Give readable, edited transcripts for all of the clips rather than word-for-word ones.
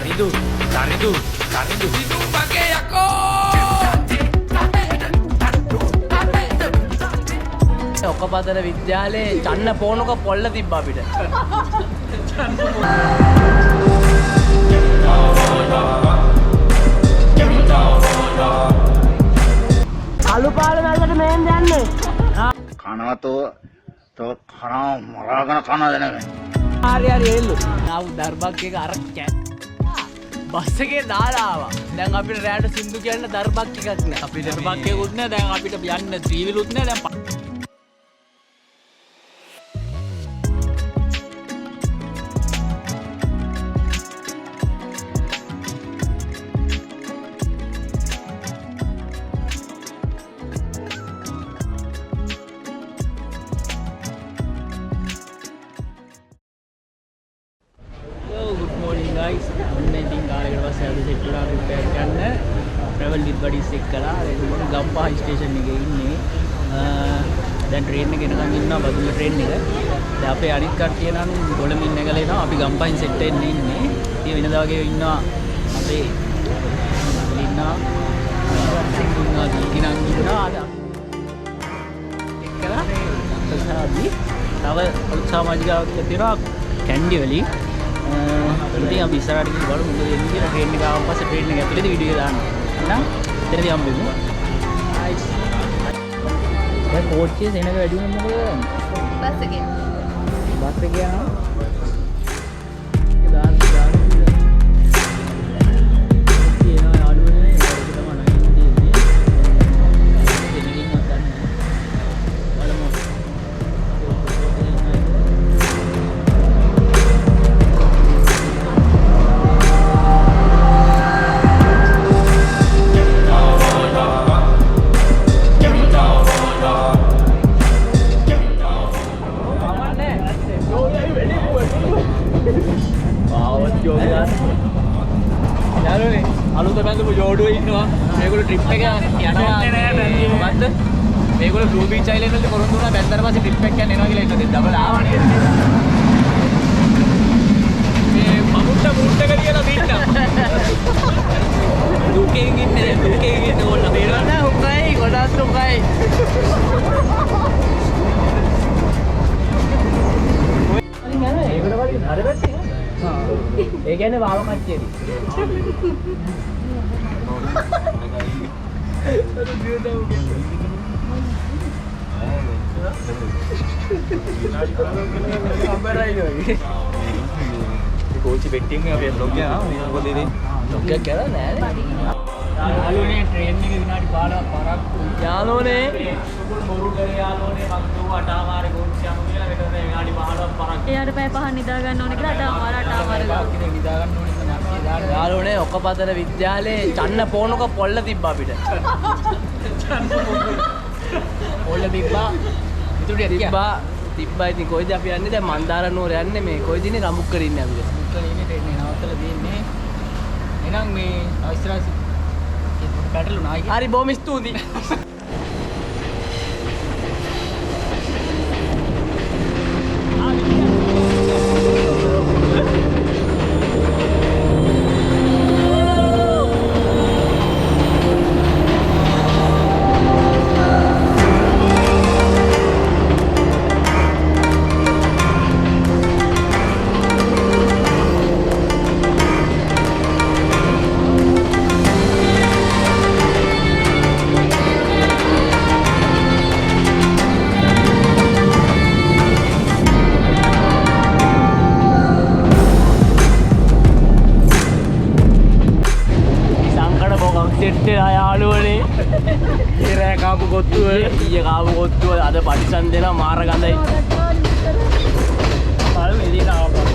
Taridu, taridu, taridu. Itu pakai aku. ඔක්කපතන විද්‍යාලයේ චන්න පෝනක පොල්ල තිබ්බා අපිට. අලු පාල මැල්ලට මෙහෙන් යන්නේ. කනවතෝ තෝ කනවා මරාගෙන කනවද නෙමෙයි. හරි හරි එල්ලු. ආවු දර්බක් එක අර බස් එකේ දාලා ආවා. දැන් අපිට රැට සින්දු කියන්න දර්බක් එකක් නෑ. අපිට දර්බක් එකකුත් නෑ. දැන් අපිට යන්න ත්‍රිවිලුත් නෑ. දැන් guys, ඉතින් කාලයකට පස්සේ අපි සෙට් වුණා රිපෙයාර් ගන්න travel with buddies එක කළා. ඒක මොන ගම්පහ ස්ටේෂන් එකේ ඉන්නේ. දැන් ට්‍රේන් එකේ එනකන් ඉන්නවා බදුල්ල ට්‍රේන් එක. දැන් අපේ අනිත් කට්ටිය නම් ගොඩමින් නැගලා එනවා. අපි ගම්පහින් සෙට් වෙන්න ඉන්නේ. ඉතින් වෙනදා වගේ ඉන්නවා අපේ ඉන්නවා සිංහුණා දීගිනන් ඉන්නවා. අද එක්කලා තව සමාජිකාවක් තියෙනවා කැන්ඩි වලින්. ඉතින් අපි ඉස්සරහට ගිහින් බලමු මොකද වෙන්නේ කියලා. ට්‍රේන් එක ආවන් පස්සේ ට්‍රේන් එක ඇතුලේදී වීඩියෝ දානවා. එහෙනම් එතනදී හම්බෙමු. නයිස්. දැන් කෝච්චියේ සෙනඟ වැඩි වුණොත් මොකද කරන්නේ? බස් එකේ. බස් එක යනවා. අලුත බැඳපු ජෝඩුවේ ඉන්නවා. මේගොල්ලෝ ට්‍රිප් එක යනවා. මොකද්ද? මේගොල්ලෝ බ්ලූ බීච් අයිලන්ඩ් වලට පොරොන්දු වුණා. බැන්දර පස්සේ ට්‍රිප් එකක් යන්න එනවා කියලා ඉන්නද ඩබල් ආවනේ. මේ මමුට්ට මුට්ට කියලා බින්න. දුකෙන් ඉන්නේ ඕන බේරන්න උකයි ගොඩක් උකයි. ඒකට වගේ හරපැත්තේ. ඒ කියන්නේ වාව කච්චේදී. कोची बेटिंग में अभी हम लोग क्या वो दे दे क्या कह रहा है यालों ने ट्रेन में विनाडी बाला पारा यालों ने बोरू करे यालों ने मगदू अटा मारे गोंचिया मुझे लगा था विनाडी बाला पारा यार पे पहा निदा ගන්න ඕනේ කියලා අට මාර නිදා ගන්න ඕනේ යාළුවෝ නේ ඔක්කපතන විද්‍යාලයේ චන්න පෝනක පොල්ල තිබ්බා අපිට පොල්ල තිබ්බා තිබ්බා ඉතින් කොයිද අපි යන්නේ දැන් මන්දාර නුවර යන්නේ මේ කොයිද ඉන්නේ රමුක්කර ඉන්නේ අපිට රමුක්කර ඉන්නේ ට්‍රේන් එක නවත්තලා තියෙන්නේ එහෙනම් මේ ඉස්සරහ පැටළුණා හරි බොහොම ස්තුතියි යාළුවනේ ඉරෑ කාපු කොත්තුව ඊයේ කාපු කොත්තුව අද පරිසම් දෙනවා මාර ගඳයි බලමු එළියට ආවා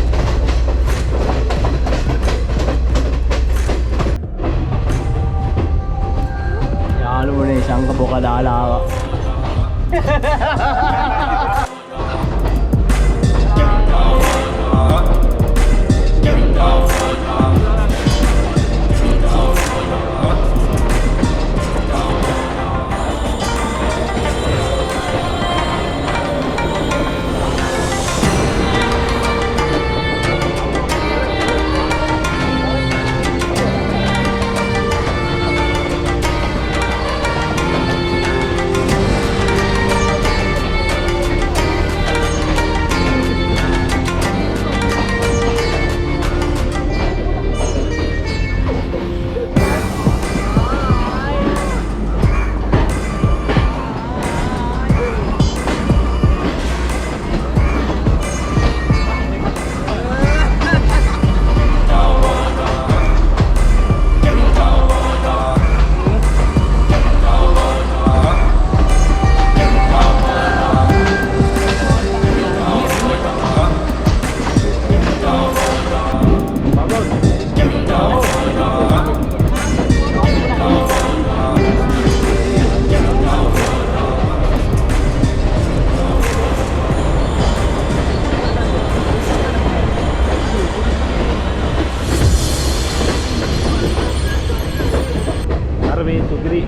යාළුවනේ ශංක බොක දාලා ආවා සුගරි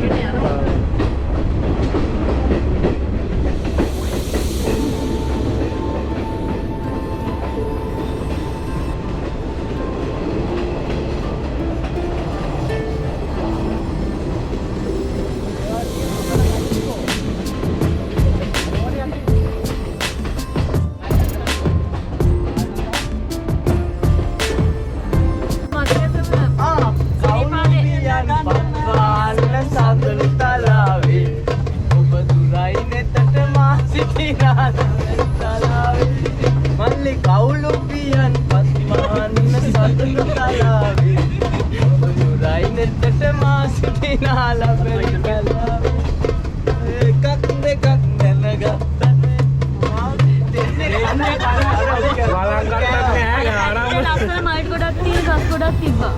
ලස්සන මයිට් ගොඩක් තියෙන ගස් ගොඩක් තිබ්බා.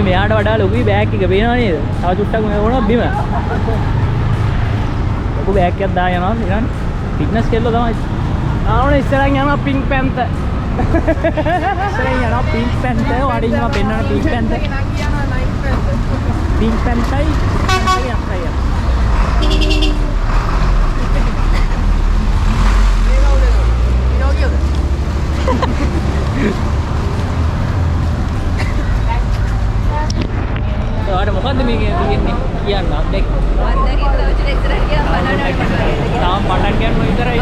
මෙයාට වඩා ලොකුයි බෑග් එක පේනවා නේද? තව චුට්ටක් මේ වුණා බිම. ලොකු බෑග් එකක් දාගෙන යනවා ඊළඟ ෆිට්නස් කෙල්ලෝ තමයි. ආවනේ ඉස්සරහින් යනවා පින්ක් පැන්ත. ඉස්සරහින් යනවා පින්ක් පැන්ත වඩින්නවා පෙන්නන පින්ක් පැන්ත. පින්ක් පැන්තයි ඔයාලට මොකද්ද මේ කියන්නේ කියන්න අද්දෙක් තාම පටන් ගන්න විතරයි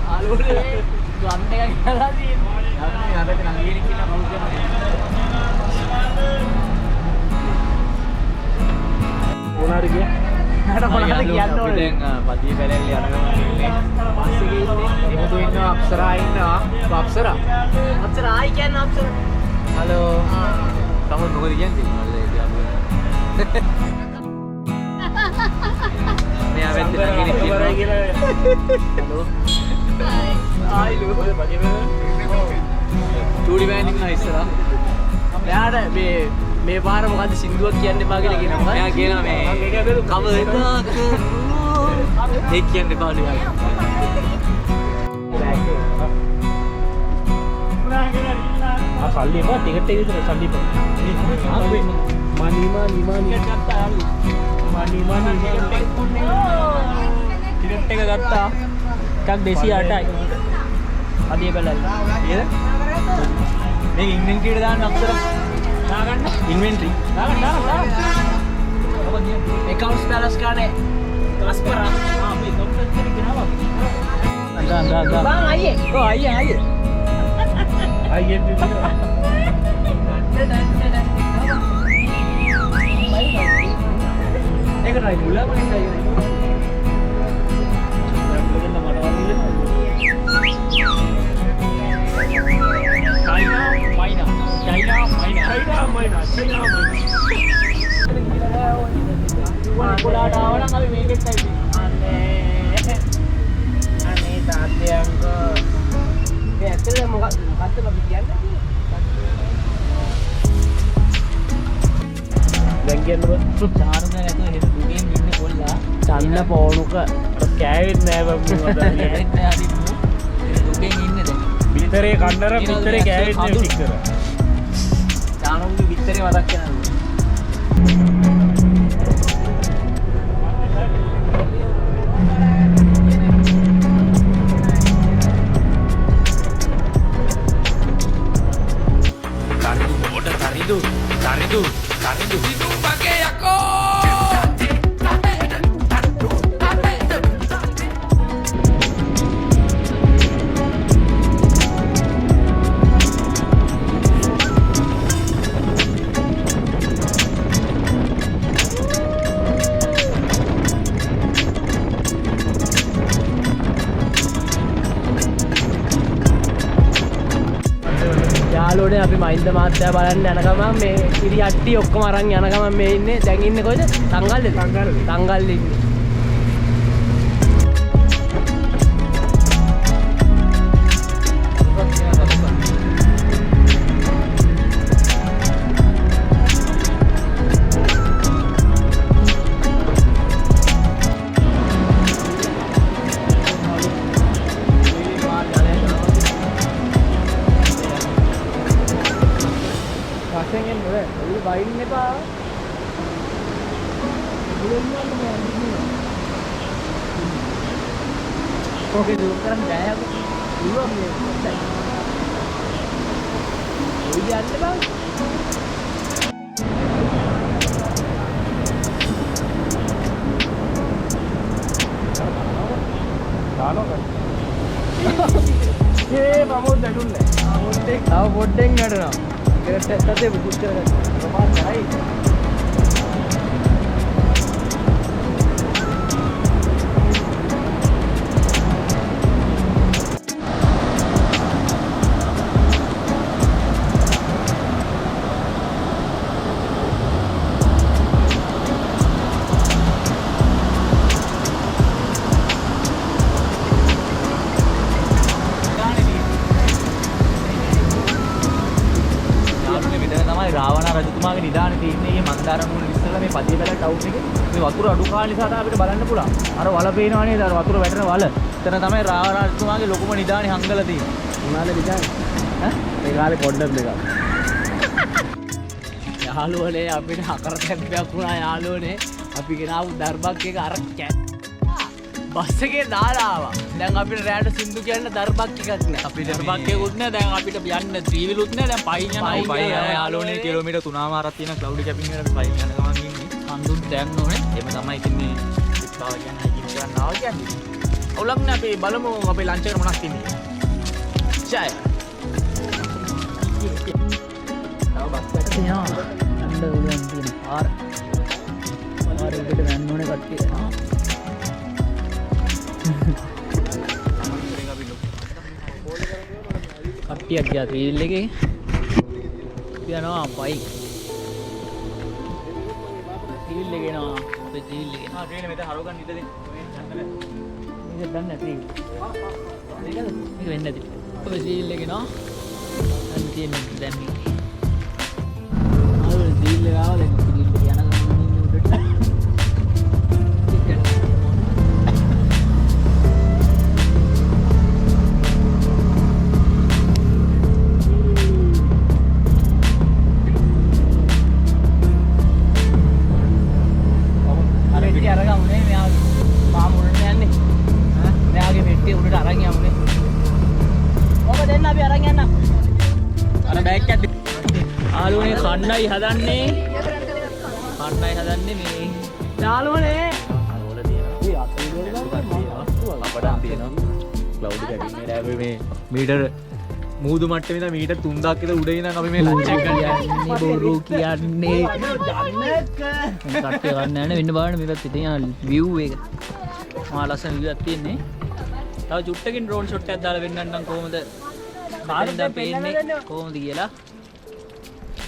ආලෝනේ ගන්න එක කියලා තියෙනවා අපි අරගෙන නංගිලි කියලා කවුද මොනාරි කිය නඩ මොනාරි කියන්න ඕනේ දැන් පදිය පැලැල්ල යන ගමන් ඉන්නේ බස් එකේ ඉන්නේ එමුදු ඉන්නවා අප්සරා ඉන්නවා අප්සරා ආයි කියන්නේ අප්සරා හලෝ තමයි මොකද කියන්නේ මේ ආවෙත් නගිනේ ඉවරයි කියලා හලෝ ආයි ලෝ පදිය චූඩි බෑන්ඩ් එක ඉස්සරහා එයාට මේ පාර මොකද්ද සින්දුවක් කියන්න එපා කියලා කියනවා. එයා කියනවා මේ කවදාක ඒක කියන්න එපා නේ. සල්ලි එපා ටිකට් එක විතර සල්ලි එපා. මනි ටිකට් ගත්තා යාළුවෝ. මනි ටිකට් එක ගත්තා. එකක් 208යි. අදිය බලන්න. නේද? මේක ඉන්වෙන්ටරියට දාන්න අක්ෂර දාගන්න ඉන්වෙන්ටරි දාගන්න මොකද accounts balance ගානේ අස්පරා මේ කම්පියුටර් එකේ ගෙනාවා බං අයියේ ඒක නයි මුලම ඉඳලා කුලාට ආවනම් අපි මේකෙත් ඇවිත් අනේ තාත්තේ අංකෝ මේ ඇත්තට මොකක්ද අපි කියන්නේ දැන් කියන්නකො චාරුද නැතුව හෙට දුගෙන් ඉන්නේ කොල්ලා චන්න පොණුක කෑවෙත් නෑ බම්මු කෑවෙත් නෑ අදින්න දුගෙන් ඉන්නේ දැන් විතරේ කන්නර විතරේ කෑවෙත් නෑ ටිකර චානුගේ විතරේ මතක් වෙනවා Taridu pakai aku. යාළුවනේ අපි මහින්ද මාත්‍යා බලන්න යන ගමන් මේ ඉරි අට්ටි ඔක්කොම අරන් යන ගමන් මේ ඉන්නේ දැන් ඉන්නේ කොහෙද තංගල්ලේ තංගල්ලේ ඉන්නේ බයින් එපා. කොහේ දුක් කරන් ගෑයක ඉුවා මේ කොටයි. ඔය යන්න බං. දානවා. ඒ මමෝ දඩුන්නේ. පොඩ්ඩෙන් නඩනවා. ඉරට තදේ බුත් කරගන්න. ප්‍රමාණ කරයි. රාවණ රජතුමාගේ නිදානේ තියෙන්නේ මේ මන්දාරමුණ ඉස්සෙල්ලා මේ පදියපැල ටවුන් එකේ මේ වතුර අඩු කාලේ නිසා තමයි අපිට බලන්න පුළුවන්. අර වල පේනවා නේද? අර වතුර වැටෙන වල. එතන තමයි රාවණ රජතුමාගේ ලොකුම නිදානේ හංගලා තියෙන්නේ. මොනවාද නිදානේ? ඈ? මේ කාලේ කොණ්ඩම් දෙකක්. යාළුවනේ අපිට හකර තැම්පයක් වුණා යාළුවනේ. අපි ගෙනාවු දර්බක් එක අර කැට් බස් එකේ දාලා ආවා. දැන් අපිට රැට සින්දු කියන්න දර්බක් එකක් නෑ. අපිට දර්බක් එකකුත් නෑ. දැන් අපිට යන්න ත්‍රිවිලුත් නෑ. දැන් පයින් යනවා. පයින් යාළුවනේ කිලෝමීටර් 3මාරක් තියෙන ක්ලවුඩ් කැපින් වලට පයින් යන ගමන් ඉන්නේ. කන්දුත් දැන් ඕනේ. එහෙම තමයි ඉතින් මේ ඉස්තාව කියන්නේ හයිකින් කරන්න ආවා කියන්නේ. අවුලක් නෑ අපි බලමු අපේ ලන්ච් එකට මොනවද තියෙන්නේ. ෂාය. තව බස් එකක් යනවා. අන්න උලන් තියෙන පාර. පාර එකට යන්න ඕනේ කට්ටිය. කට්ටියක් ගියා ත්‍රිවිල් එකේ. යනවා බයික්. ත්‍රිවිල් එකේ යනවා. අපේ ත්‍රිවිල් එකේ. ට්‍රේන් මෙතන හරව ගන්න ඉඳ දෙන්න. මේක දන්නේ නැති. මේක වෙන්නේ නැති. ඔය ත්‍රිවිල් එකේ යනවා. දැන් තියෙන්නේ දැන් මේ. ආවල ත්‍රිවිල් එක ආවා දැන් ත්‍රිවිල් එක යන ගමන් ඉන්නේ උඩට. ආලුවනේ කන්නයි හදන්නේ මේ යාළුවනේ වල තියෙනවා. අපඩම් තියෙනවා. ක්ලවුඩ් කැපින් වල මේ මීටර මූදු මට්ටමේ ඉඳන් මීටර් 3000ක් විතර උඩ ඉඳන් අපි මේ ලන්ච් එක ගන්න බොරු කියන්නේ කට්ටිය ගන්න යන වෙන්න බලන්න මේකත් ඉතින් view එක මා ලස්සන view එකක් තියෙන්නේ. තව චුට්ටකින් ඩ්‍රෝන් ෂොට් එකක් දාලා වෙන්නන්නම් කොහොමද කාටද පේන්නේ කොහොමද කියලා.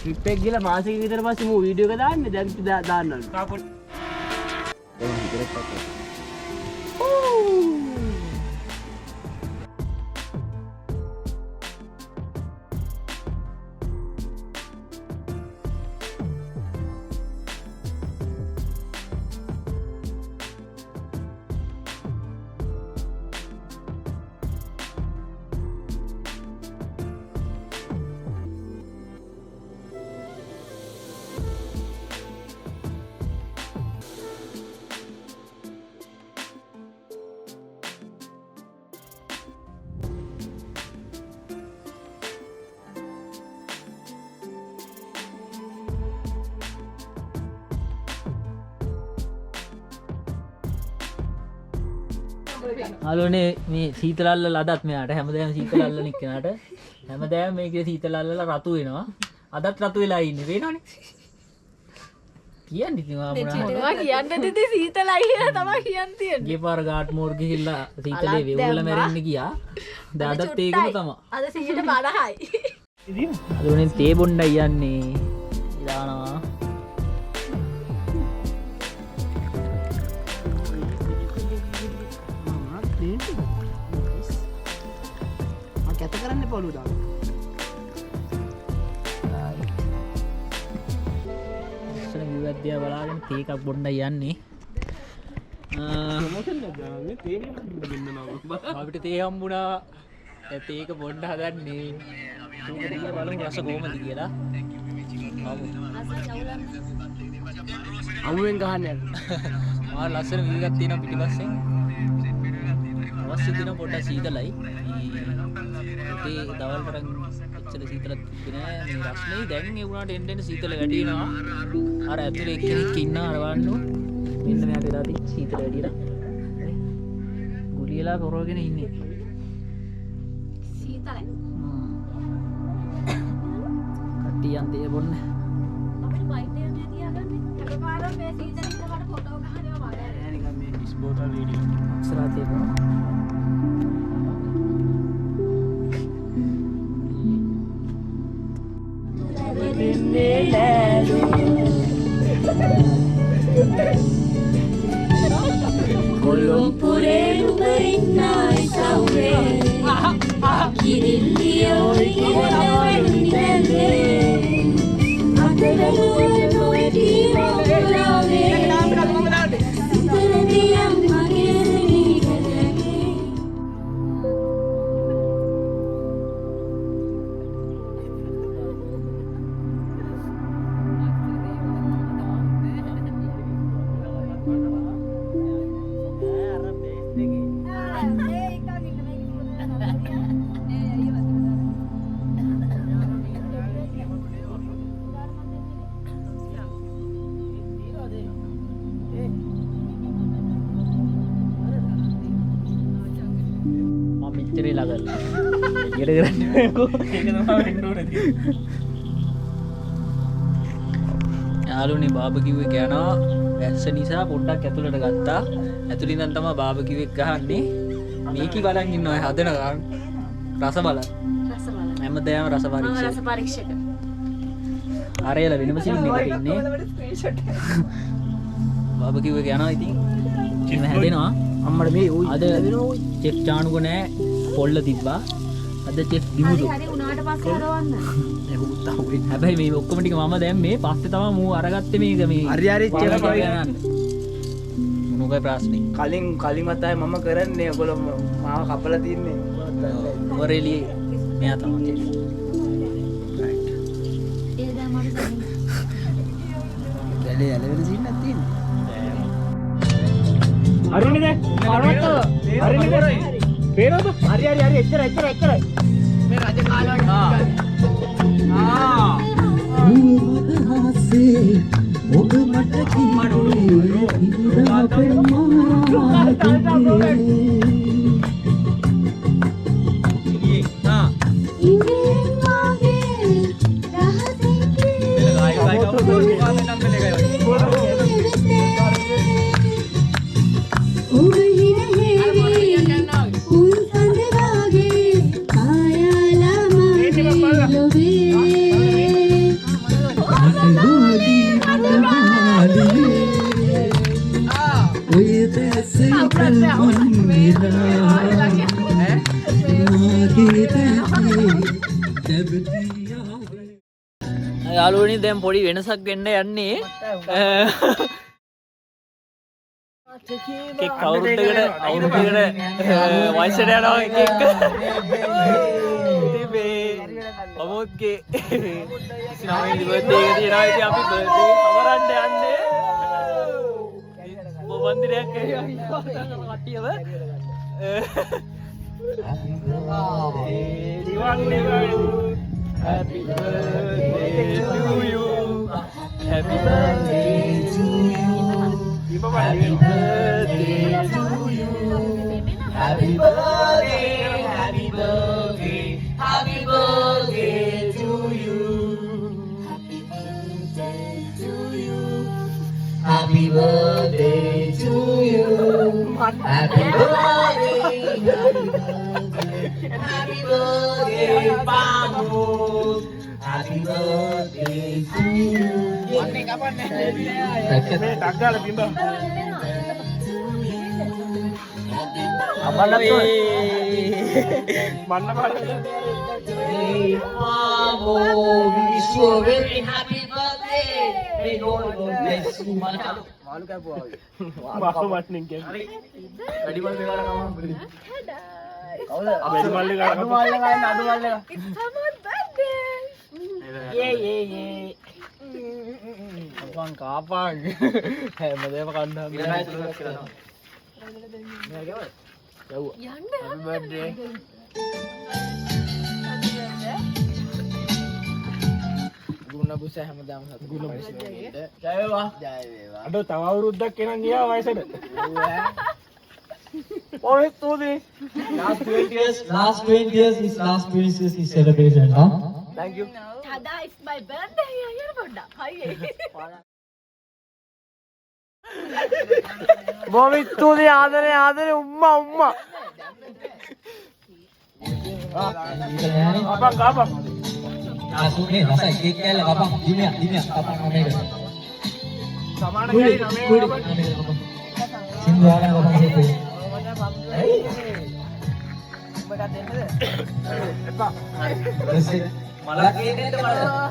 ට්‍රිප් එක ගිහලා මාසෙක විතර පස්සේ මූ වීඩියෝ එක දාන්නේ දැන් දාන්නලු. ආලුවනේ මේ සීතලල්ල ලදත් මෙයාට හැමදාම සීතලල්ල නික්කනට හැමදාම මේකේ සීතලල්ල රතු වෙනවා. අදත් රතු වෙලා ඉන්නේ පේනවනේ. කියන්නේ ඉතින් දෙචිනවා කියන්න දෙති සීතලයි කියලා තමයි කියන්න තියෙන්නේ. ගිය පාර ගාට් මෝර් ගිහිල්ලා සීතලේ වෙවුල්ලා මැරෙන්න ගියා. දැන් අදත් ඒකම තමයි. අද 150යි. ආලුවනේ තේ බොණ්ඩයි යන්නේ. ඉලානවා. කැත කරන්න පොළු දාන්න. ඉස්සර view එකක් දිහා බලාගෙන තේ එකක් බොන්නයි යන්නේ. අපිට තේ හම්බුණා. දැන් තේ එක බොන්න හදන්නේ. ඒක දිහා බලමු රස කොහමද කියලා. අමුවෙන් ගහන්නේ. ආ ලස්සන view එකක් තියෙනවා පිටිපස්සෙන්. අවශ්‍ය දින පොඩ්ඩක් සීතලයි. ඒ දවල්ට එච්චර සීතලක් තිබුණේ නෑ. මේ රස්නේ දැන් ඒ වුණාට එන්න සීතල වැඩි වෙනවා. අර ඇතුලේ එක්කෙනෙක් ඉන්නා අර වන්නු. මෙන්න මෙයාට එලා තියෙන සීතල වැඩිලා. හරි. ගුලියලා කරවගෙන ඉන්නේ. සීතලයි. කට්ටියන් තේ බොන්න. අපිට බයිට් එක තියාගන්නේ. එකපාරම මේ සීතලේ ඉඳලා මට ෆොටෝ ගහනවා මම. නෑ නිකන් මේ ඩිස් බෝතල් වීඩියෝ. අක්ෂරා තේ බොන්න. කොළොම්පුරේ නුඹ ඉන්නයි සවුරේ කිරිල්ලියෝ ඉරනවන්නේ අතරලුව නොවැටි මොකලාවේ ඉතරදියම් මගේ සෙනීකරගේ වැඩ කරන්නේ. ඒක තමයි වෙන්න ඕනේ. යාළුවනේ බාබකිව් එක යනවා. ඇස්ස නිසා පොඩ්ඩක් ඇතුළට ගත්තා. ඇතුළින් ඉඳන් තමයි බාබකිව් එක ගහන්නේ. මේකි බලන් ඉන්නවා හදනකම්. රස බලන්න. රස බලන්න. හැමදාම රස මම පරීක්ෂා. රස පරීක්ෂක. අරයලා වෙනම සීන් එකකට ඉන්නේ. බාබකිව් එක යනවා ඉතින්. ඉතින් හැදෙනවා. අම්මට මේ අද චෙෆ් චානුක නෑ පොල්ල තිබ්බා. අද චෙෆ් දිමුදු. හරි උනාට පස්සේ හරවන්න. හැබැයි මේ ඔක්කොම ටික මම දැන් මේ පස්සේ තමයි මූ අරගත්තේ මේක මේ. හරි හරි චෙෆ් මොනෝකයි ප්‍රශ්නේ. කලින් මතයි මම කරන්නේ ඔයගොල්ලෝ මාව කපලා තින්නේ. ඔරෙලි මෙයා තමයි. ඒ දැන් මට දැලේ ඇලවෙන සීන් එකක් තියෙන්නේ. හරිනේ දැන්. කරවත්ත. හරිනේ දැන්. පේනවද? හරි එච්චරයි. මේ රජ කාලවල යාළුවනි දැන් පොඩි වෙනසක් වෙන්න යන්නේ. කෙක් අවුරුද්දකට වයසට යනවා කෙක්. ඉතින් මේ අමෝත්ගේ 29 වෙනි බර්ත්ඩේ එක තියෙනවා. ඉතින් අපි බර්ත්ඩේ සමරන්න යන්නේ. බොබන්දිරයක් කට්ටියව. Happy birthday to you. Happy birthday to you. Happy birthday to you. Happy birthday, happy birthday, happy birthday to you. Happy birthday to you. Happy birthday to you. Happy birthday, happy birthday, Bamus. Happy birthday to you. Wish you a very happy birthday. May God bless you, Mama. Kapang kapang. Madaya makanda. Happy birthday. Guna busa හැමදාම සතුටු පරිස්සමෙන්ද. ජය වේවා. ජය වේවා. අද තව අවුරුද්දක් එනන් ගියා වයසට. ඔය තෝදේ. Last 20 years is last 20 years is celebration, huh? Thank you. Tada, it's my birthday. Here පොඩ්ඩක්. හයියේ. බොමිත් තෝදේ ආදරේ උම්මා. Kapang. Asukne rasa cake kaya kapang dimya kapang namanya. සමාන ගයි නමේ Sinduara kapang itu. Malah ini itu malah.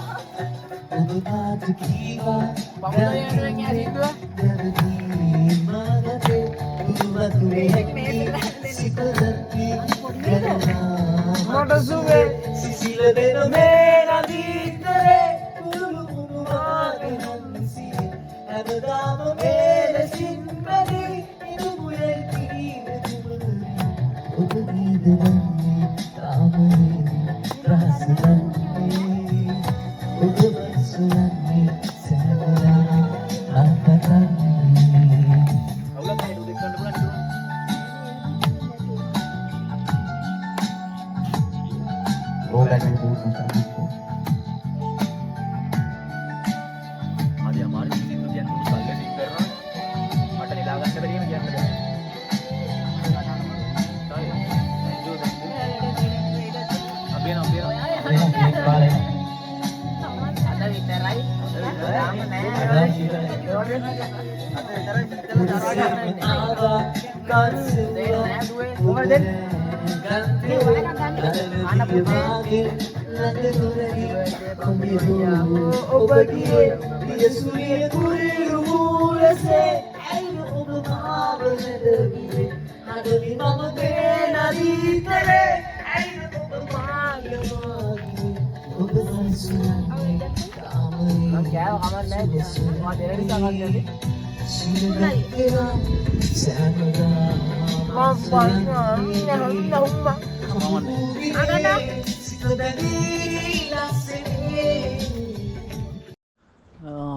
මොට සුවේ Sisila deno mera ditere Kulu maganansi Abadama mera sinmadi Inubuye kire Ubagidanni Tamani Rasalanni Ubagidanni Sanara Akatanni Go back and forth and back and forth. හරි අමාරු ඉතින් කියන්නේ සල්ලටින් කරනවා මට නෙලා ගන්න බැරිම කියන්න බෑ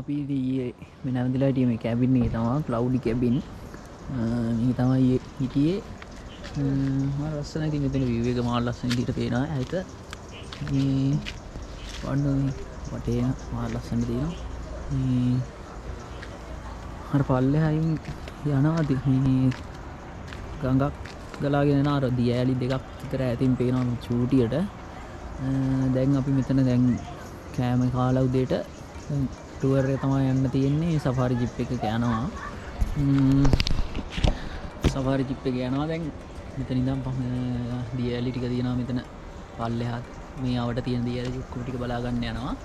අපි අපි ඊයේ මේ නැවතිලා හිටියේ මේ කැබින් එකේ තමයි ක්ලවුඩි කැබින් මේක තමයි හිටියේ මම ලස්සනයි ඉතින් මෙතන view එක මාර ලස්සන විදිහට පේනවා ඇයිද මේ වන්න වටේ මාර ලස්සන තියෙනවා මේ අර පල්ලෙහායින් යනවා මේ ගඟක් ගලාගෙන යන අර දියඇලි දෙකක් විතර ඈතින් පේනවා චූටියට දැන් අපි මෙතන දැන් කෑම කාලා උදේට ටුවර් එක තමයි යන්න තියෙන්නේ සෆාරි ජිප් එකක යනවා සෆාරි ජිප් එක යනවා දැන් මෙතන ඉඳන් දියඇලි ටික තියෙනවා මෙතන පල්ලෙහා මේ අවට තියෙන දියඇලි ඔක්කොම ටික බලා ගන්න යනවා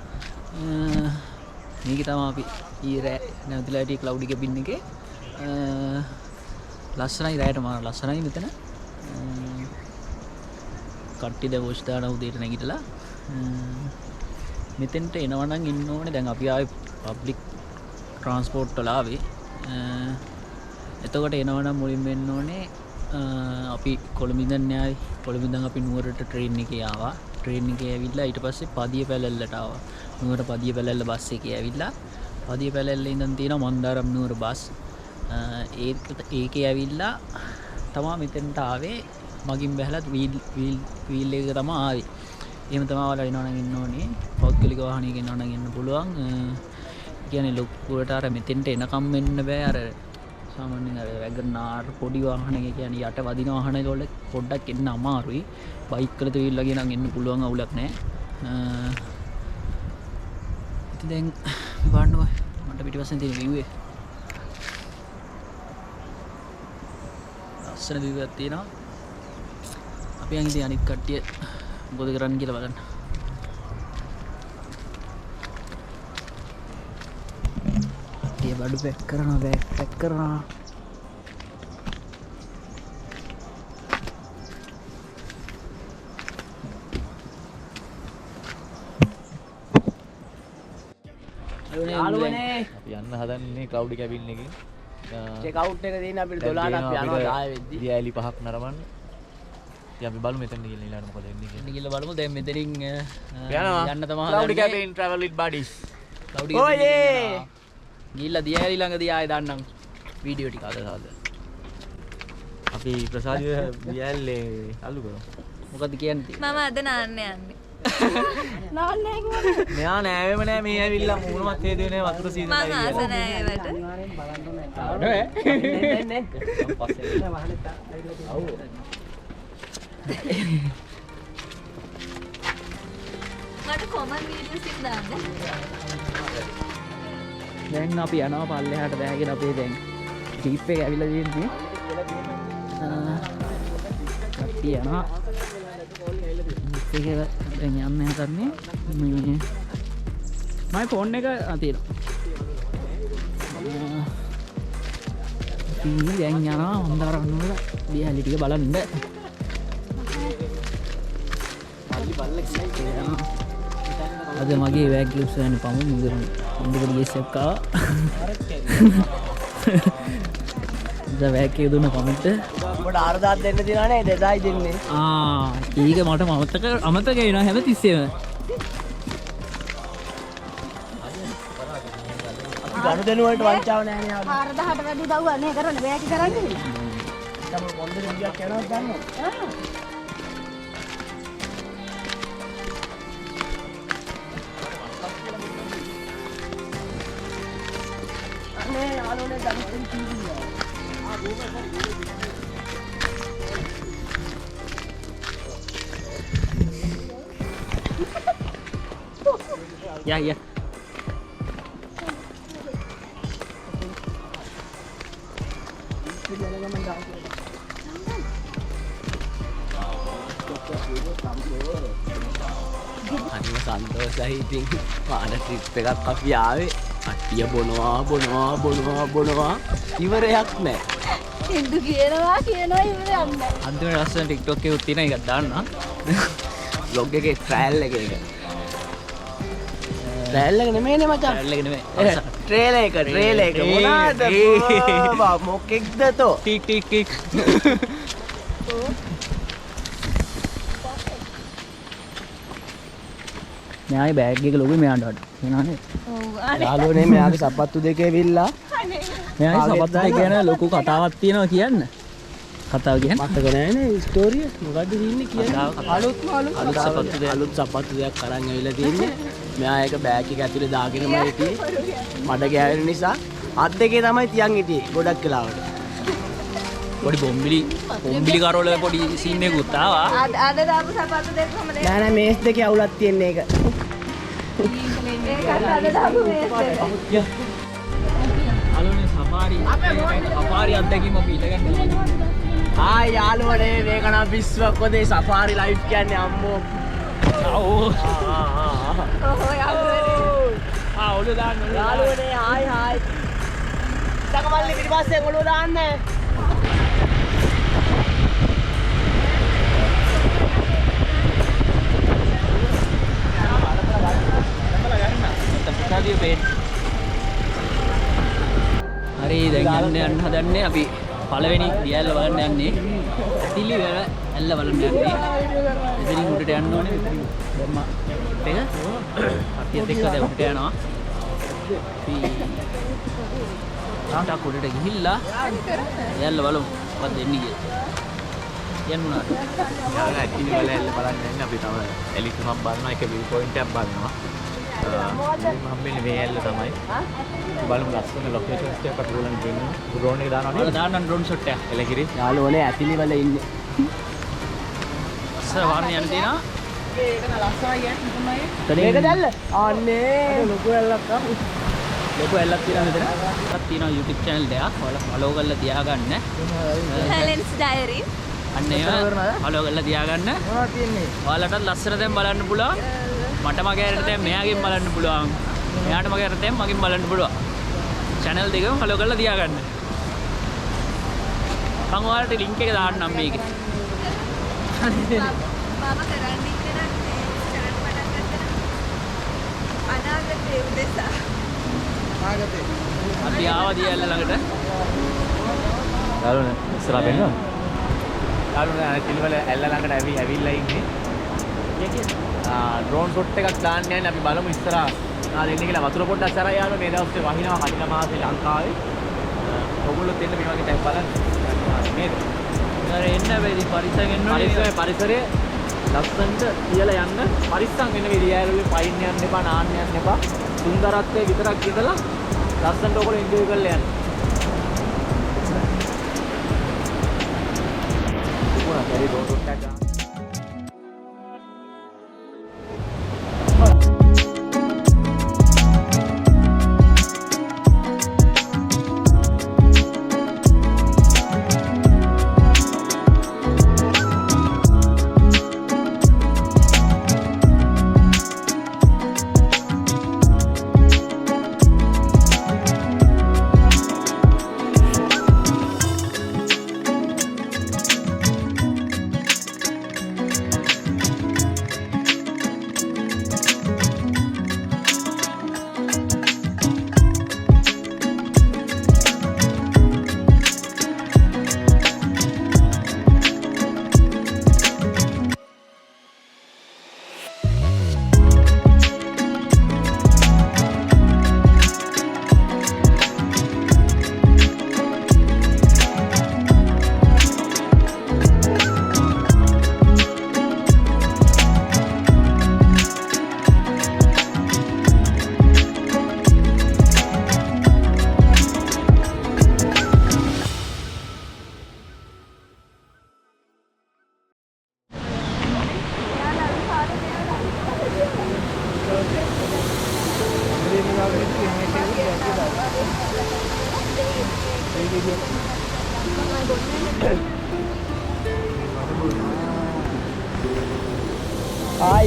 මේක තමයි අපි ඊයේ නැවතිලා හිටියේ ක්ලවුඩි කැබින් එකේ ලස්සනයි රැයට මාර ලස්සනයි මෙතන කට්ටිය දැන් වොච් දාන උදේට නැගිටලා මෙතෙන්ට එනවා නම් ඉන්න ඕනේ දැන් අපි ආවේ පබ්ලික් ට්‍රාන්ස්පෝර්ට් වල ආවේ එතකොට එනවා නම් මුලින්ම එන්න ඕනේ අපි කොළඹ ඉඳන් න්යායි කොළඹ ඉඳන් අපි නුවරට ට්‍රේන් එකේ ආවා ට්‍රේන් එකේ ඇවිල්ලා ඊට පස්සේ පදිය පැලැල්ලට ආවා නුවර පදිය පැලැල්ල බස් එකේ ඇවිල්ලා පදිය පැලැල්ලේ ඉඳන් තියෙනවා මන්දාරම් නුවර බස් ඒකේ ඇවිල්ලා තමයි මෙතෙන්ට ආවේ මගින් බැලලා වීල් එක තමයි ආවේ එහෙම තමයි ඔයාලා එනවා නම් ඉන්න ඕනේ පෞද්ගලික වාහනයක එනවා නම් එන්න පුළුවන් කියන්නේ ලොකුවට අර මෙතෙන්ට එනකම් වෙන්න බෑ අර සාමාන්‍යයෙන් අර වැගනාර් පොඩි වාහනයක කියන්නේ යට වදින වාහනයක වල පොඩ්ඩක් එන්න අමාරුයි බයික් වල තෙවිල් වගේ නම් එන්න පුළුවන් අවුලක් නැහැ ඉතින් දැන් බලන්න මට පිටිපස්සෙන් තියෙන view එක ලස්සන view එකක් තියෙනවා අපි යන් ඉතින් අනිත් කට්ටිය මොකද කරන්න කියලා බලන්න. ඒ බඩු පැක් කරනවා බෑග් පැක් කරනවා. යාළුවනේ අපි යන්න හදන්නේ ක්ලවුඩි කැබින් එකේ. චෙක් අවුට් එක දෙන්න අපිට 12ක් අපි යනවා 10 වෙද්දි. දියඇලි 5ක් නරඹන්න. ඉතින් අපි බලමු මෙතන ගිහලා ඊළඟට මොකද වෙන්නේ කියලා. ගිහලා බලමු දැන් මෙතනින් යන්න තමයි cloudy cabin travel with buddies. Cloudy cabin ගිහලා දියඇලි ළඟදී ආයෙ දාන්නම් වීඩියෝ ටික අද අපි ප්‍රසාදිය දියඇල්ලේ අලු කරමු. මොකද කියන්නේ? මම අද නාන්න යන්නේ. නාන්න නැහැ කිව්වද? මෙයා නෑවෙම නෑ මේ ඇවිල්ලා මූණමත් හේදුවේ නෑ වතුර සීසන් මම ආස නැහැ ඒවට. නේ පස්සේ ඔව් මට කොමන් වීඩියෝස් එක දාන්න. දැන් අපි යනවා පල්ලෙහාට බෑගෙන අපේ දැන් ජීප් එක ඇවිල්ලා තියෙන්නේ. කට්ටිය යනවා. ජීප් එක දැන් යන්න හදන්නේ. මේ මගේ ෆෝන් එක තියෙනවා. ඉතින් දැන් යනවා මන්දාරම් වල දියඇලි ටික බලන්න. අද මගේ වැග් ගියුස් යන පමු මුදකට ගියසක් ආවා. දැන් වැග් එක දුන්න කමෙන්ට් ඔබට 4000ක් දෙන්න තියනවා නේ 2000යි දෙන්නේ. ඒක මට අමතක වෙනවා හැමතිස්සෙම. අපි ගනුදෙනු වලට වංචාව නැහැ නේ යාළුවා. 4000ට වැඩි දවුවා නේ කරන්නේ බෑග් කරන්නේ. තමයි පොන්දේ විදියක් යනවද දන්නවද? Ya. හරිම සන්තෝෂයි ඉතින් පාන ට්‍රිප් එකක් අපි ආවේ කට්ටිය බොනවා ඉවරයක් නැහැ හින්දු කියනවා ඉවරයක් නැහැ. අන්තිමට ලස්සන TikTok එකක් තියෙන එකක් දාන්න. vlog එකේ ට්‍රයල් එක ට්‍රයල් එක නෙමෙයිනේ මචං Trial එක නෙමෙයි. ට්‍රේලර් එක මොනවාද මොකෙක්ද තෝ ටික්. මෙයාගේ බෑග් එක ලොකුයි මෙයාට වඩා. එනවානේ. ඔව් අනේ. යාළුවනේ මෙයාගේ සපත්තු දෙකේ විල්ලා මෙයාගේ සපත්තු දෙක ගැන ලොකු කතාවක් තියෙනවා කියන්න. කතාව කියන්නේ මතක නැහැනේ ස්ටෝරිය මොකද්ද තියෙන්නේ කියන්නේ අලුත් සපත්තු දෙක. අලුත් සපත්තු දෙකක් අරන් ඇවිල්ලා තියෙන්නේ මෙයා ඒක බෑග් එක ඇතුලේ දාගෙනම හිටියේ මඩ ගෑවෙන නිසා අත් දෙකේ තමයි තියන් හිටියේ ගොඩක් වෙලාවට පොඩි බොම්බිලි කරවල පොඩි සීන් එකකුත් ආවා. අද දාපු සපත්තු දෙක කොහමද? නෑ නෑ මේස් දෙකේ අවුලක් තියෙන එක ඒකත් අද දාපු මේස් දෙක. අලුනේ සෆාරි අත්දැකීම අපි ඉඳගන්න. ආයි යාළුවනේ මේක නම් විශ්වක් පොදේ සෆාරි ලයිෆ් කියන්නේ අම්මෝ ඕ ඔහො යාළුවනේ. ඔලු දාන්න යාළුවනේ හායි සකමල්ලි පිටිපස්සේ ඔළුව දාන්න හරි දැන් යන්න හදන්නේ අපි පළවෙනි දියැල්ල බලන්න යන්නේ. ඇතිලි වල ඇල්ල බලන්න යන්නේ. ඉතින් උඩට යන්න ඕනේ. ඉතින් දැම්මා. ඒක කට්ටියත් එක්ක දැන් උඩට යනවා. අපි තාට උඩට ගිහිල්ලා ඇල්ල බලමු. මොකද දෙන්නේ කියලා. යන්නුනා. යාළුවා ඇතිලි වල ඇල්ල බලන්න යන්නේ අපි තව එලි තුනක් බලනවා එක view point එකක් බලනවා හම්බෙන්නේ මේ ඇල්ල තමයි බලමු ලස්සන ලොකේෂන්ස් ටිකක් අපි බලන්න දෙන්නේ ඩ්‍රෝන් එක දානවා නේද දාන්න ඩ්‍රෝන් ෂොට් එක. එලගිරි යාළුවනේ ඇතිලි වල ඉන්නේ අස්සර වාරණ යන්න තියෙනවා. මේක දැල්ල අනේ ලොකු ඇල්ලක් ලොකු ඇල්ලක් තියෙනවා මෙතන. එකක් තියෙනවා YouTube channel එකක්. ඔයාලා follow කරලා තියාගන්න. Helen's Diary. අන්න ඒව follow කරලා තියාගන්න. මොනවද තියෙන්නේ ඔයාලටත් ලස්සන දැන් බලන්න පුළුවන්. මට මගේ ඇරට දැන් මෙයාගෙන් බලන්න පුළුවන්. මෙයාට මගේ ඇරට දැන් මගෙන් බලන්න පුළුවන්. channel දෙකම follow කරලා තියාගන්න. මම ඔයාලට link එක දාන්නම් මේකේ. මම කරන්නේ ඉතනක් channel පටන් ගත්තා. අනාගතේ උදෙසා. අපි ආවා දියැල්ල ළඟට. යාළුවනේ ඉස්සරහ බෙන්නවා යාළුවනේ ඇතිලි වල ඇල්ල ළඟට ඇවිල්ලා ඉන්නේ ඩ්‍රෝන් ෂොට් එකක් දාන්න යන්නේ අපි බලමු ඉස්සරහ දෙන්න කියලා වතුර පොඩ්ඩක් සරයි යාළුවා මේ දවස්වල වහිනවා කලින මාසේ ලංකාවේ ඔයගොල්ලොත් එන්න මේ වගේ තැන් බලන්න නේද අර එන්න බැරි පරිසම් එන්න ඕනේ. පරිසරය ලස්සනට කියලා යන්න පරිස්සම් වෙන විදියාලුවේ පයින් යන්න එපා නාන්න යන්න එපා සුන්දරත්වයේ විතරක් ඉඳලා ලස්සනට ඔයගොල්ලෝ එන්ජොයි කරලා යන්න. කොහොමද හරි ඩෝන්ට් ටැග් ගන්න.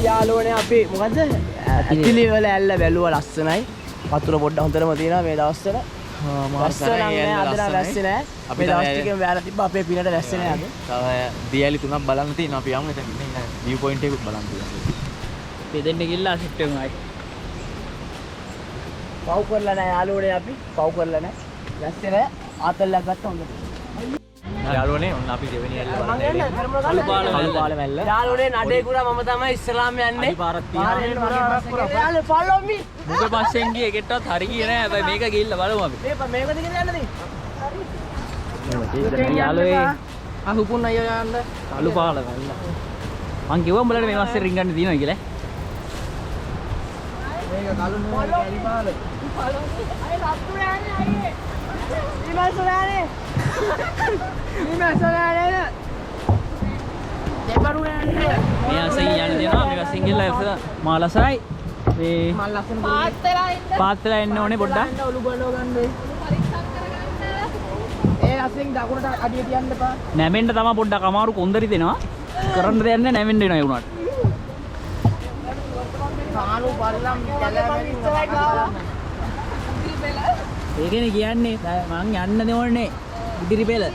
යාළුවනේ අපි මොකද්ද ඇතිලි වල ඇල්ල බැලුවා ලස්සනයි වතුර පොඩ්ඩක් හොඳටම තියෙනවා මේ දවස්වල අපි දවස් ටිකෙන් වැරලා තිබ්බා අපේ පිනට වැස්සේ නෑ අද තව දියැලි 3ක් බලන්න තියෙනවා අපි යමු එතන ඉන්න view point එකකුත් බලන්න තියෙනවා දෙන්න ගිල්ලා සෙට් වෙනවා පව් කරලා නෑ යාළුවනේ අපි පව් කරලා නෑ වැස්සේ නෑ ආතල්ලක් ගත්ත හොඳට යාළුවනේ ඔන්න අපි දෙවෙනි ඇල්ල බලන්න කළු පාල මැල්ල යාළුවනේ නඩේ කුරා මම තමයි ඉස්සලාම යන්නේ පාරක් තියෙනවා යාළුවෝ follow me මුගේ පස්සෙන් ගියේ එකටවත් හරි ගියේ නෑ හැබැයි මේක ගිහිල්ලා බලමු අපි මේකද කියලා යන්නද යාළුවේ අහුපුන් අයියෝ යන්න කළු පාල මල්ල මං කිව්වා උඹලට මේ වස්සේ රින් ගන්න තියෙනවා කියලා මේක කළු නුවර කැලි පාල අය රත්තු යන්නේ අයියේ ඉමසලානේ ඉමසලානේ දෙපරු යන්නේ මේ අසින් යන්න දෙනවා මේ වස්සින් ගිහලා මාලසයි මේ මල් ලස්සන පාත් වෙලා ඉන්න පාත් වෙලා එන්න ඕනේ පොඩ්ඩක් ඔලු බලව ගන්න පරීක්ෂා කරගන්න ඒ අසින් දකුණට අඩිය තියන්න එපා නැමෙන්න තමයි පොඩ්ඩක් අමාරු කොන්දරි දෙනවා කරන්න දෙයක් නැහැ නැමෙන්න වෙනවා ඒ වුණාට කාණු පල්ලම් ඒකනේ කියන්නේ මං යන්න ඕනේ ඉදිරි පෙළ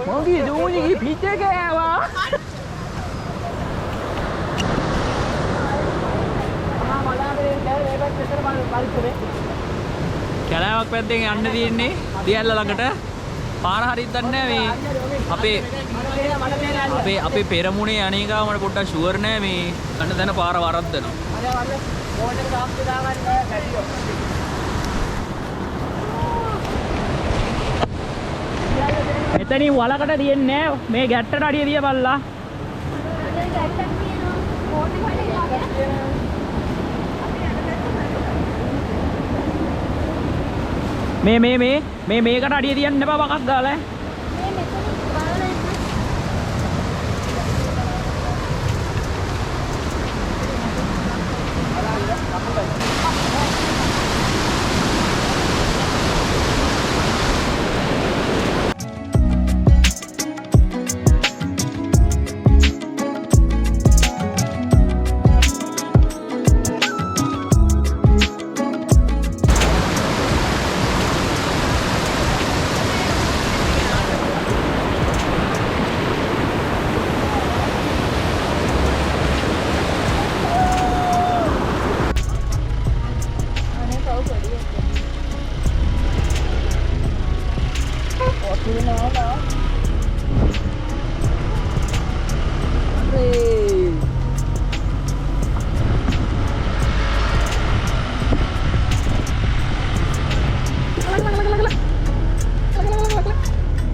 මොකද දුන්නේ පිට ගෑවා කැලෑවක් පැත්තෙන් යන්න තියෙන්නේ දියැල්ල ළඟට පාර හරියට දන්නේ නැහැ මේ අපේ පෙරමුණේ අනේකා මට පොඩ්ඩක් ෂුවර් නැහැ මේ යන්න දැන පාර වරද්දනවා මෙතනින් වලකට තියෙන්නේ මේ ගැට්ටට අඩිය දිය බලලා මේකට අඩිය තියන්න එපා බකක් දාලා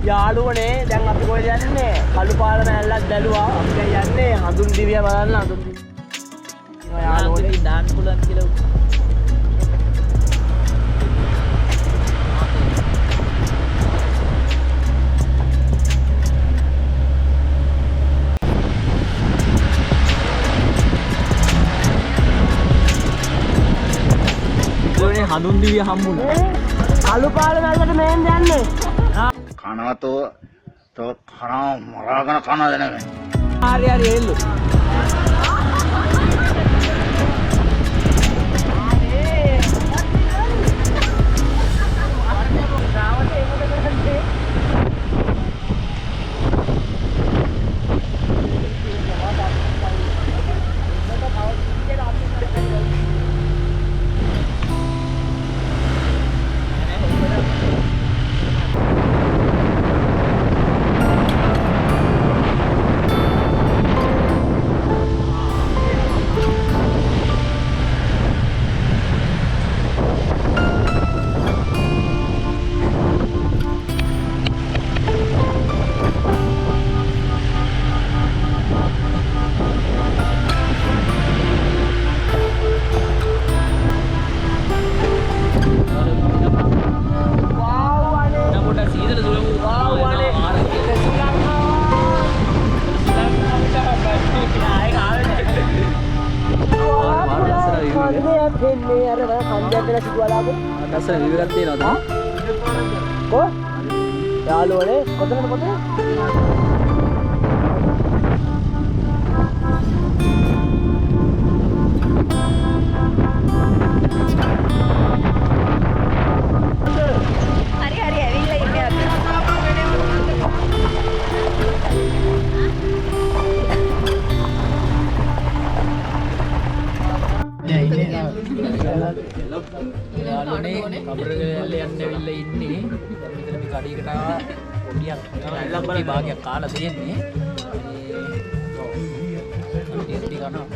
යාළුවනේ දැන් අපි කොහෙද යන්නේ කළු පාල මැල්ලක් බැලුවා අපි දැන් යන්නේ හඳුන් දිවිය බලන්න හඳුන් දිවිය යාළුවනේ දාන්න පුළුවන් කියලා හඳුන් දිවිය හම්බුණා කළු පාල මැල්ලට මෙහෙන් යන්නේ කනවා තෝ කනවා මරාගෙන කනවද නෙමෙයි. හරි එල්ලු මේ අර කන්දයක් වෙන සිදුවලාපු ලස්සන view එකක් තියෙනවා කො යාළුවනේ කොතනද හරි හරි ඇවිල්ලා ඉන්නේ අපි. යාළුවනේ කබරගල්ල යන්න ඇවිල්ලා ඉන්නේ. මෙතන මේ කඩේකට ආවා පොඩියක් ලම්බරේ භාගයක් කාලා තියෙන්නේ. මේ ටික කනවා.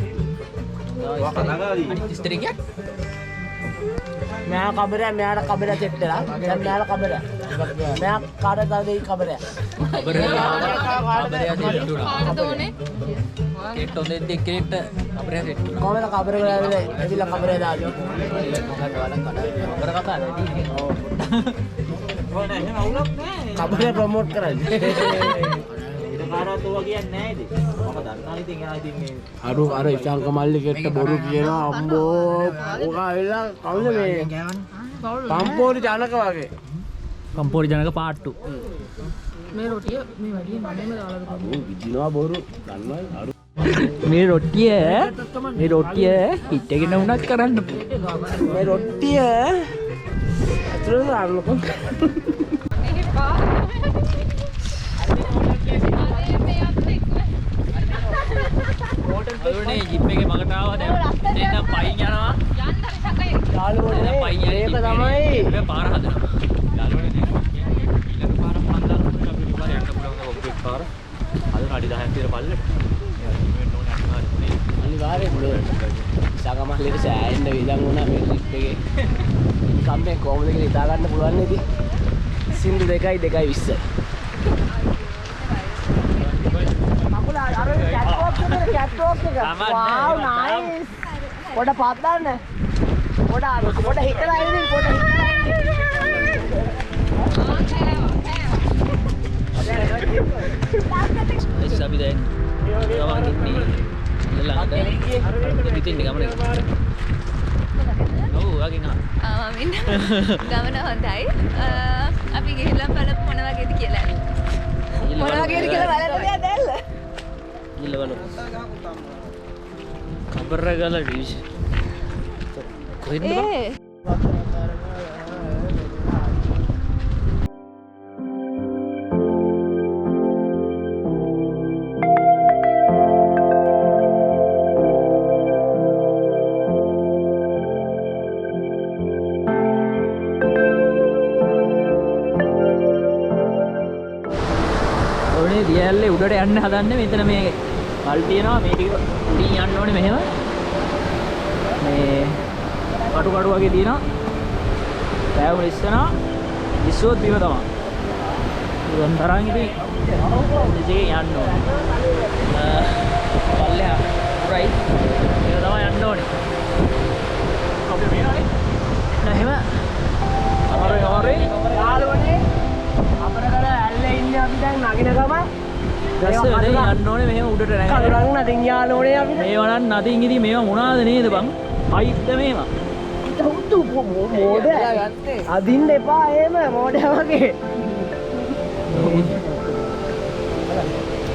ඉස්තරියක් මෙයා මෙයාට කබරය සෙට් වෙලා දැන් මෙයාට කබරය මෙයා කාටද දෙයි කබරය කබරේ කෙට් හොඳ දෙකේට කබරේ සෙට් කොහමද කබරය ඇවිල්ලා කබරය දාන්නේ කබර කතා නැති කබරය ප්‍රොමෝට් කරන්නේ අර ඉශාංක මල්ලිකෙට බොරු කියනවා අම්බෝ ඕක ඇවිල්ලා කවුද මේ පම්පෝරි ජනක වගේ කම්පෝරි ජනක පාට්ටු විදිනවා බොරු දන්නවයි අරු මේ රොට්ටිය හිටගෙන වුණත් කරන්න මේ රොට්ටිය ඇතුළට දාන්නකො අරුනේ ජිප් එකේ මගට ආවා දැන් නම් පයින් යනවා යාළුවනේ පයින් මේක තමයි මේ පාර හදනවා යාළුවනේ දැන් ඊළඟ පාර පන්දාන අපිට පාර යන්න පුළුවන් ඔබ්ජෙක්ට් පාර අද අඩි 10ක් විතර පල්ලෙට අනිවාර්යෙන් සාගමහලේට සෑහෙන්න විදන් වුණා මේ ට්‍රිප් එකේ කම්පේ කොහොමද කියලා හිතා ගන්න පුළුවන් නේද සින්දු 2:20 අර කැට්වොක් එක වව් නයිස් පොඩ පාත්දාන්න පොඩ හිටලා ඉන්නේ පොඩ හිටලා ඉන්නේ අපි දැන් ගමන් ඉන්නේ ළඟට ඉතින් ගමන ඔව් වගේ නා මම ගමන හොඳයි. අපි ගිහිල්ලා බලමු මොන වගේද කියලා. මොන වගේද කියලා බලන්න දෙයක් දැල්ල. ගිල්ල බලමු කබරගල ඩිවිෂ කොහෙන්ද බං දියැල්ලේ උඩට යන්න හදන්නේ මෙතන මේ මල් තියෙනවා මේ ටික උඩින් යන්න ඕනේ මෙහෙම මේ කටු වගේ තියෙනවා පෑවුන ඉස්සනවා ඉස්සුවොත් බිම තමයි උන් තරන් ඉතින් ඉතින් යන්න ඕනේ පල්ලෙහා උරයි ඒක තමයි යන්න ඕනේ අපි මේනනේ නැහෙම අමාරුයි යාළුවනේ අපරකට ඇල්ලේ ඉන්නේ අපි දැන් නගින ගම දැස්ස වැඩේ යන්න ඕනේ මෙහෙම උඩට නැගලා කඩරන් නදින් යාළුවනේ අපි මේවා නම් නදින් ඉතින් මේවා මොනවාද නේද බං හයිට්ද මේවා උතු මොඩ අදින්න එපා එහෙම මොඩ වගේ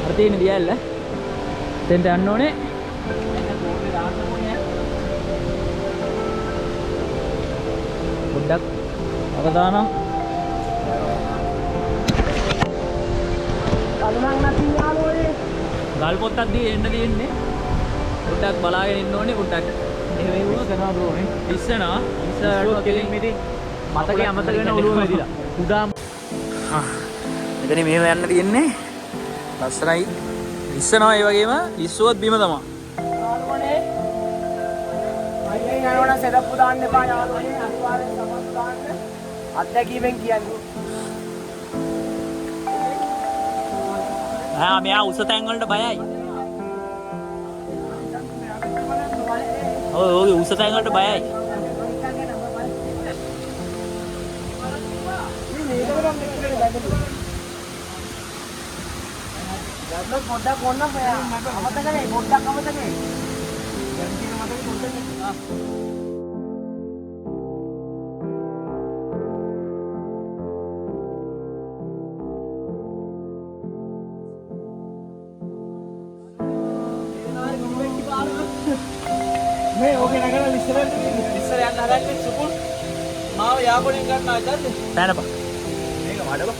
අර තියෙන දියල්ල දෙන්න යන්න ඕනේ පොඩ්ඩක් අවදානම් කඩරන් නදින් යාළුවනේ ගල් පොත්තක් දී එන්න තියෙන්නේ පොඩ්ඩක් බලාගෙන ඉන්න ඕනේ පොඩ්ඩක් එහෙම වුණොත් කරනවා බ්‍රෝ නේ ඉස්සනවා ඉස්සරහට කෙලින් මිදී මතකේ අමතක වෙන ඔළුව වැදිලා උඩා මෙතන මෙහෙම යන්න තියෙන්නේ ලස්සනයි ඉස්සනවා ඒ වගේම ඉස්සුවත් බිම තමයි යාළුවනේ අයියෙන් යනවනම් සෙටප් දාන්න එපා යාළුවනේ අනිවාර්යෙන් සමත් දාන්න අත්දැකීමෙන් කියන්නේ මෙයා උස තැන් වලට බයයි ඔය උස තැන් වලට බයයි පොඩ්ඩක් ඕන්න අමතකනේ පොඩ්ඩක් අමතකනේ මේ ඕකේ නගලා ඉස්සරහට ඉස්සර යන්න හදන්නේ සුපුල් මාව යාපොණෙන් ගන්න ආයතද පැනපන් මේක වඩව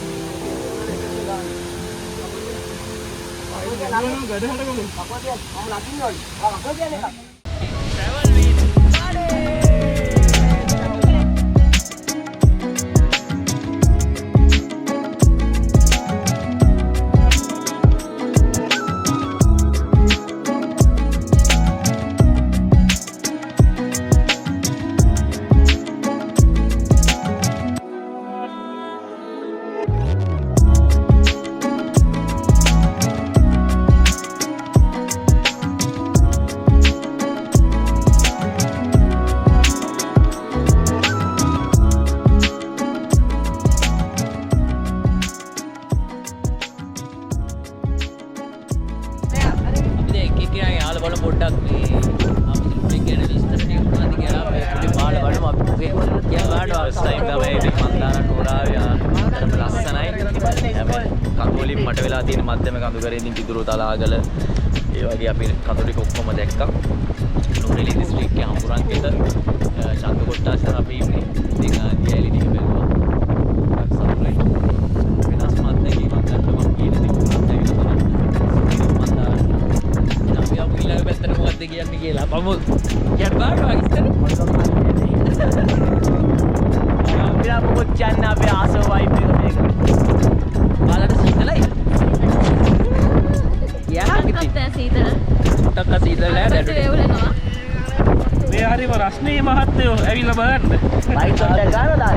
මට වෙලා තියෙන මධ්‍යම කඳුකරේදී පිදුරු තලාගල ඒ වගේ අපි කඳු ටික ඔක්කොම දැක්කා. නුවරඑළිය දිස්ත්‍රික්කයේ හම්බුරන්ගෙත ශංක කොට්ටාසන අපි ඉන්නේ. ඉතින් දියැලි ටික බැලුවා. සතුටුයි. වෙනස් මත්දැකීමක් ගන්න මම කියන දේ මොකක්ද කියලා මන්දාරන්න. අපි යමු ඊළඟ පැත්තට මොකද්ද කියන්නේ කියලා. අපමු කියන්න බෑ ඉතින්. අපි මොකක්ද කියන්නේ අපේ ආසව වයිබ් එක මේක. බලන්න සීතලයි. යා ටිකක් සීතල. ටක්ක සීතල නෑ දැන්. වේවුලනවා. මේ හරිම රස්නේ මහත්තයෝ ඇවිල්ලා බලන්න. බයික් වලට ගානලා.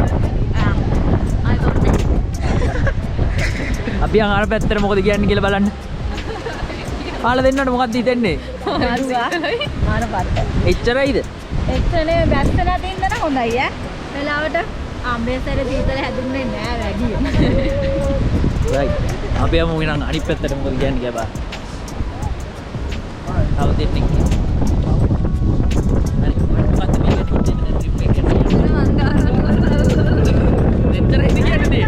අපි අර පැත්තට මොකද කියන්නේ කියලා බලන්න. කාලා දෙන්නට මොකක්ද හිතෙන්නේ? මාන පාට. එච්චරයිද? එක්කනේ බැස්සලා තින්න නම් හොඳයි ඈ. වෙලාවට අම්බේසර සීතල හැදුන්නේ නෑ වැඩි. right. අපි යමු ඊළඟ අනිත් පැත්තට මොකද කියන්නේ කියලා බලන්න. තව දෙන්නෙක් ඉන්නවා. හරි. මොකක්ද මේ කියන්නේ ට්‍රිප් එක කියන්නේ? එච්චරයිද කියන්නේ?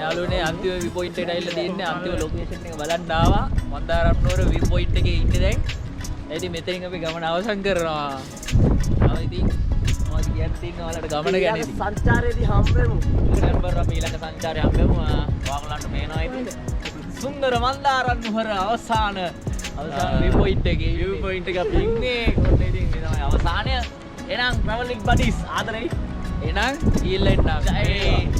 යාළුවනේ අන්තිම view point එකට ඇවිල්ලා තියෙන්නේ අන්තිම ලොකේෂන් එක බලන්න ආවා. මන්දාරම් නුවර view point එකේ ඉන්නේ දැන්. ඉතින් මෙතනින් අපි ගමන අවසන් කරනවා. ආව ඉතින් මොකද කියන්න තියෙන්නේ ඔයාලට ගමන ගැන ඉතින්. සංචාරයේදී හම්බෙමු. නම්බර් අපි ඊළඟ සංචාරය හම්බෙමු. ඔයාලන්ට පේනවා ඉතින්. සුන්දර මන්දාරම් නුවර අවසාන view point එකේ. view point එක අපි ඉන්නේ. කොන්න ඉතින් මේ තමයි අවසානය. එහෙනම් traveling buddies ආදරේ. එහෙනම් ඊළඟ එන්න.